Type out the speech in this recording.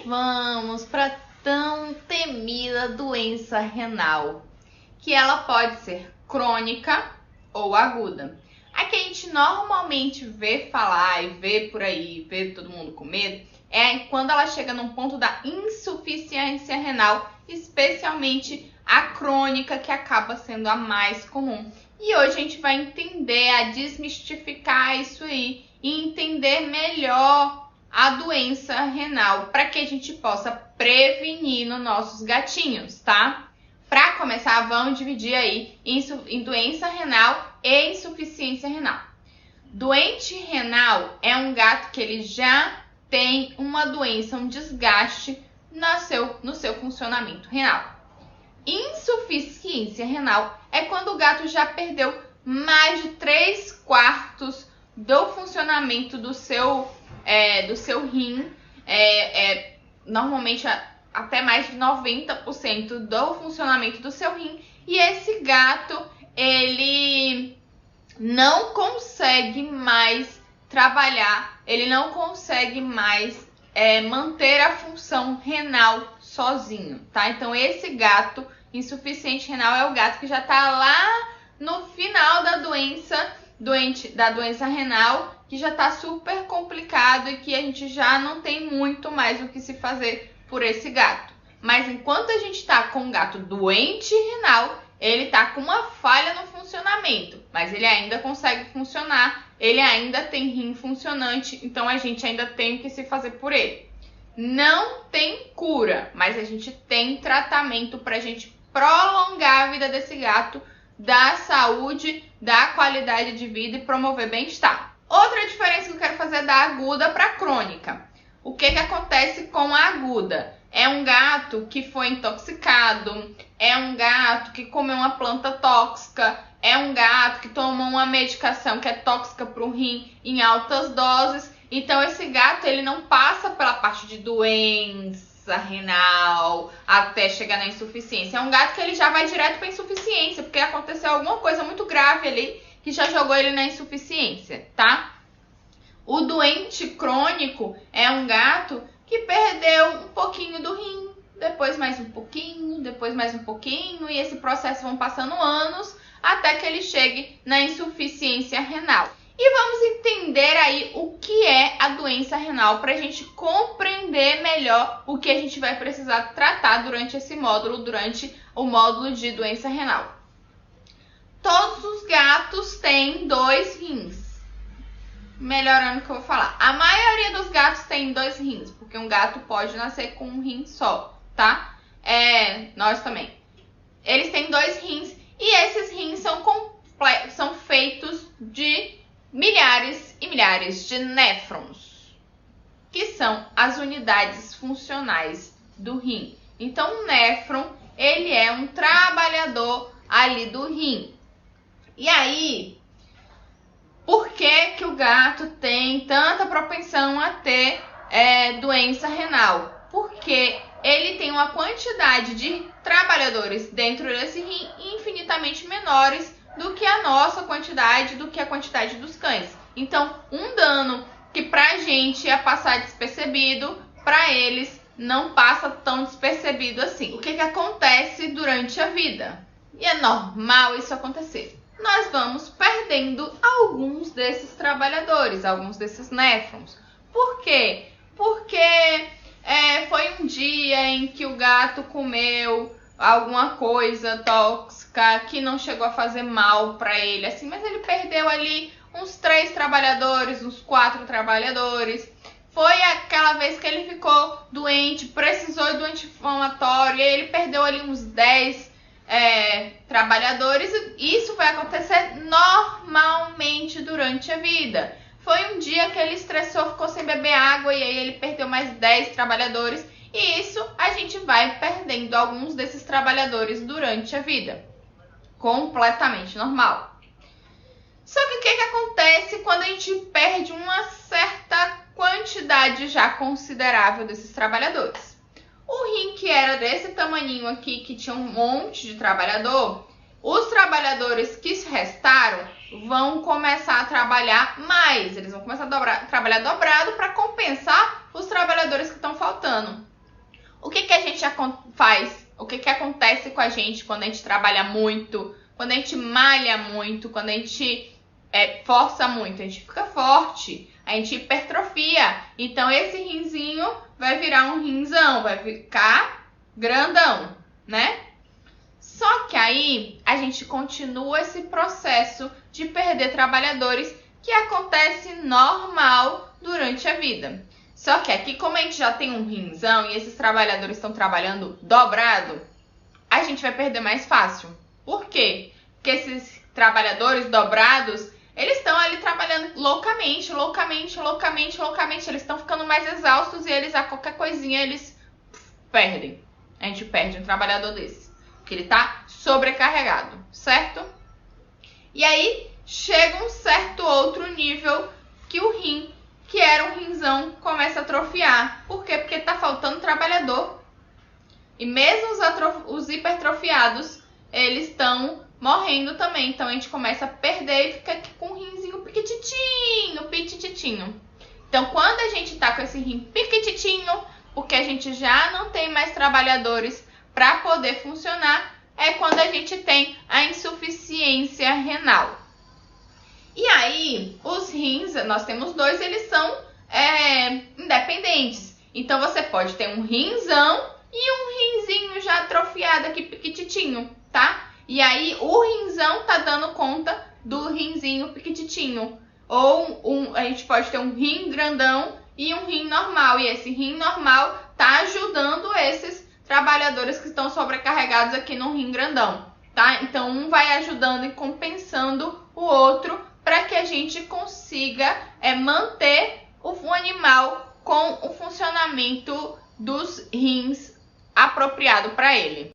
vamos para tão temida doença renal, que ela pode ser crônica ou aguda. A que a gente normalmente vê falar e vê por aí, vê todo mundo com medo, é quando ela chega num ponto da insuficiência renal, especialmente a crônica, que acaba sendo a mais comum. E hoje a gente vai entender, a desmistificar isso aí e entender melhor a doença renal, para que a gente possa prevenir nos nossos gatinhos, tá? Para começar, vamos dividir aí em doença renal e insuficiência renal. Doente renal é um gato que ele já tem uma doença, um desgaste no seu funcionamento renal. Insuficiência renal é quando o gato já perdeu mais de 3/4 do funcionamento do seu rim, normalmente até mais de 90% do funcionamento do seu rim, e esse gato ele não consegue mais trabalhar, ele não consegue mais manter a função renal sozinho, tá? Então esse gato insuficiente renal é o gato que já tá lá no final da doença renal, que já tá super complicado e que a gente já não tem muito mais o que se fazer por esse gato. Mas enquanto a gente tá com um gato doente renal, ele tá com uma falha no funcionamento, mas ele ainda consegue funcionar, ele ainda tem rim funcionante, então a gente ainda tem o que se fazer por ele. Não tem cura, mas a gente tem tratamento pra gente prolongar a vida desse gato, dar saúde, dar qualidade de vida e promover bem-estar. Outra diferença que eu quero fazer é da aguda para crônica. O que acontece com a aguda? É um gato que foi intoxicado, é um gato que comeu uma planta tóxica, é um gato que tomou uma medicação que é tóxica para o rim em altas doses. Então esse gato ele não passa pela parte de doença renal até chegar na insuficiência. É um gato que ele já vai direto para insuficiência, porque aconteceu alguma coisa muito grave ali que já jogou ele na insuficiência, tá? O doente crônico é um gato que perdeu um pouquinho do rim, depois mais um pouquinho, depois mais um pouquinho, e esse processo vão passando anos até que ele chegue na insuficiência renal. E vamos entender aí o que é a doença renal para a gente compreender melhor o que a gente vai precisar tratar durante esse módulo, durante o módulo de doença renal. Todos os gatos têm 2 rins. Melhorando o que eu vou falar. A maioria dos gatos tem 2 rins, porque um gato pode nascer com um rim só, tá? Nós também. Eles têm 2 rins e esses rins são feitos de milhares e milhares de néfrons, que são as unidades funcionais do rim. Então, o néfron, ele é um trabalhador ali do rim. E aí, por que o gato tem tanta propensão a ter doença renal? Porque ele tem uma quantidade de trabalhadores dentro desse rim infinitamente menores do que a nossa quantidade, do que a quantidade dos cães. Então, um dano que pra gente ia passar despercebido, pra eles não passa tão despercebido assim. O que acontece durante a vida? E é normal isso acontecer. Nós vamos perdendo alguns desses trabalhadores, alguns desses néfrons. Por quê? Porque foi um dia em que o gato comeu alguma coisa tóxica que não chegou a fazer mal para ele, assim, mas ele perdeu ali uns 3 trabalhadores, uns 4 trabalhadores. Foi aquela vez que ele ficou doente, precisou do anti-inflamatório, e aí ele perdeu ali uns 10 trabalhadores. Isso vai acontecer normalmente durante a vida. Foi um dia que ele estressou, ficou sem beber água, e aí ele perdeu mais 10 trabalhadores. E isso a gente vai perdendo alguns desses trabalhadores durante a vida. Completamente normal. Só que o que acontece quando a gente perde uma certa quantidade já considerável desses trabalhadores? O rim que era desse tamaninho aqui, que tinha um monte de trabalhador, os trabalhadores que restaram vão começar a trabalhar mais. Eles vão começar a trabalhar dobrado para compensar os trabalhadores que estão faltando. O que a gente faz? O que acontece com a gente quando a gente trabalha muito, quando a gente malha muito, quando a gente força muito? A gente fica forte, a gente hipertrofia. Então esse rinzinho vai virar um rinzão, vai ficar grandão, né? Só que aí a gente continua esse processo de perder trabalhadores que acontece normal durante a vida. Só que aqui, como a gente já tem um rinzão e esses trabalhadores estão trabalhando dobrado, a gente vai perder mais fácil. Por quê? Porque esses trabalhadores dobrados, eles estão ali trabalhando loucamente. Eles estão ficando mais exaustos e eles, a qualquer coisinha, eles perdem. A gente perde um trabalhador desse, porque ele está sobrecarregado, certo? E aí, chega um certo outro nível que o rim, que era um rinzão, começa a atrofiar. Por quê? Porque tá faltando trabalhador. E mesmo os hipertrofiados, eles estão morrendo também. Então a gente começa a perder e fica aqui com um rinzinho piquititinho. Então quando a gente tá com esse rim piquititinho, porque a gente já não tem mais trabalhadores para poder funcionar, é quando a gente tem a insuficiência renal. E aí, os rins, nós temos dois, eles são independentes. Então, você pode ter um rinzão e um rinzinho já atrofiado aqui, piquititinho, tá? E aí, o rinzão tá dando conta do rinzinho piquititinho. Ou a gente pode ter um rim grandão e um rim normal. E esse rim normal tá ajudando esses trabalhadores que estão sobrecarregados aqui no rim grandão, tá? Então, um vai ajudando e compensando o outro, para que a gente consiga manter o animal com o funcionamento dos rins apropriado para ele.